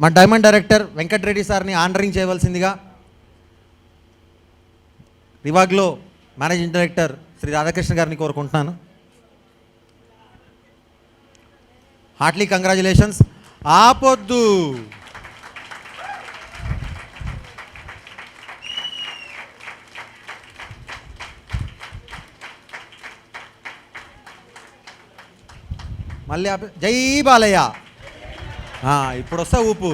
మా diamond director Venkatareddy సార్ని honouring చేయవలసిందిగా రివాగ్లో మేనేజింగ్ డైరెక్టర్ శ్రీ రాధాకృష్ణ గారిని కోరుకుంటున్నాను. Heartly congratulations. ఆపొద్దు. మళ్ళీ జై బాలయ్య. ఇప్పుడు వస్తా ఊపు.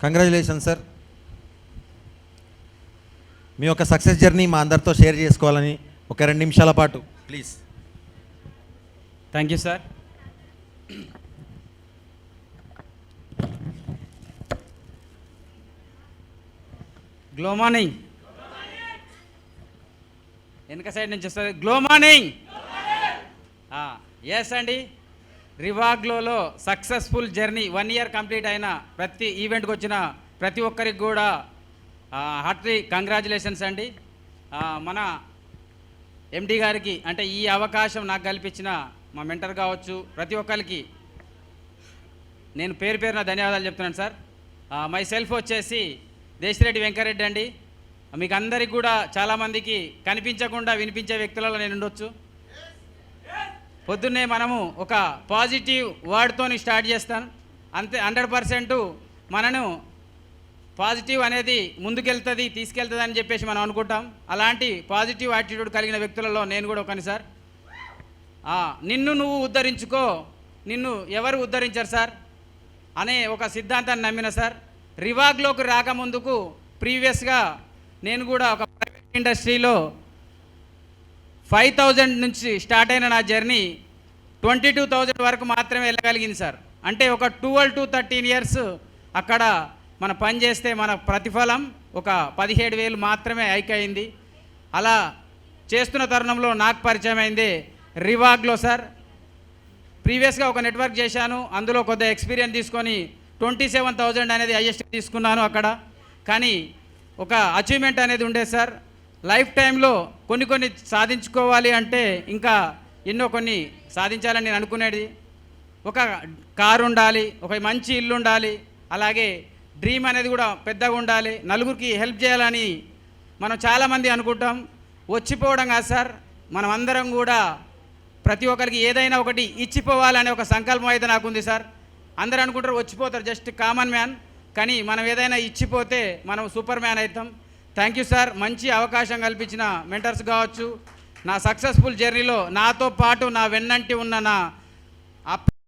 Congratulations sir. మీ యొక్క సక్సెస్ జర్నీ మా అందరితో షేర్ చేసుకోవాలని ఒక 2 నిమిషాల పాటు please. Thank you sir. Glow morning వెనక సైడ్ నుంచి వస్తుంది. Glow morning. ఎస్ అండి, రివాగ్లోలో సక్సెస్ఫుల్ జర్నీ 1 ఇయర్ కంప్లీట్ అయిన ప్రతి ఈవెంట్కి వచ్చిన ప్రతి ఒక్కరికి కూడా హార్ట్లీ కంగ్రాచులేషన్స్ అండి. మన ఎండి గారికి అంటే ఈ అవకాశం నాకు కల్పించిన మా మెంటర్ కావచ్చు ప్రతి ఒక్కరికి నేను పేరు పేరున ధన్యవాదాలు చెప్తున్నాను సార్. మై సెల్ఫ్ వచ్చేసి దేశిరెడ్డి వెంకరెడ్డి అండి. మీకు అందరికి కూడా చాలామందికి కనిపించకుండా వినిపించే వ్యక్తులలో నేను ఉండొచ్చు. పొద్దున్నే మనము ఒక పాజిటివ్ వర్డ్తోని స్టార్ట్ చేస్తాను. అంతే 100% మనను పాజిటివ్ అనేది ముందుకెళ్తుంది తీసుకెళ్తుంది అని చెప్పేసి మనం అనుకుంటాం. అలాంటి పాజిటివ్ యాటిట్యూడ్ కలిగిన వ్యక్తులలో నేను కూడా ఒకని సార్. నిన్ను నువ్వు ఉద్ధరించుకో, నిన్ను ఎవరు ఉద్ధరించారు సార్ అనే ఒక సిద్ధాంతాన్ని నమ్మిన సార్. రివాగ్లోకి రాకముందుకు ప్రీవియస్గా నేను కూడా ఒక ప్రైవేట్ ఇండస్ట్రీలో 5,000 నుంచి స్టార్ట్ అయిన నా జర్నీ 22,000 వరకు మాత్రమే వెళ్ళగలిగింది సార్. అంటే ఒక 12 to 13 ఇయర్స్ అక్కడ మన పని చేస్తే మన ప్రతిఫలం ఒక 17,000 మాత్రమే అయింది. అలా చేస్తున్న తరుణంలో నాకు పరిచయం అయింది రివాగ్లో సార్. ప్రీవియస్గా ఒక నెట్వర్క్ చేశాను, అందులో కొద్ది ఎక్స్పీరియన్స్ తీసుకొని 27,000 అనేది హైయెస్ట్ తీసుకున్నాను అక్కడ. కానీ ఒక అచీవ్మెంట్ అనేది ఉండేది సార్. లైఫ్ టైంలో కొన్ని సాధించుకోవాలి అంటే ఇంకా ఎన్నో కొన్ని సాధించాలని నేను అనుకునేది. ఒక కారు ఉండాలి, ఒక మంచి ఇల్లు ఉండాలి, అలాగే డ్రీమ్ అనేది కూడా పెద్దగా ఉండాలి, నలుగురికి హెల్ప్ చేయాలని మనం చాలామంది అనుకుంటాం. వచ్చిపోవడం కాదు సార్, మనం అందరం కూడా ప్రతి ఒక్కరికి ఏదైనా ఒకటి ఇచ్చిపోవాలనే ఒక సంకల్పం అయితే నాకు ఉంది సార్. అందరూ అనుకుంటారు వచ్చిపోతారు, జస్ట్ కామన్ మ్యాన్. కానీ మనం ఏదైనా ఇచ్చిపోతే మనం సూపర్ మ్యాన్ అవుతాం. Thank you sir. మంచి అవకాశం కల్పించిన మెంటర్స్ కావచ్చు, నా సక్సెస్ఫుల్ జర్నీలో నాతో పాటు నా వెన్నంటి ఉన్న నా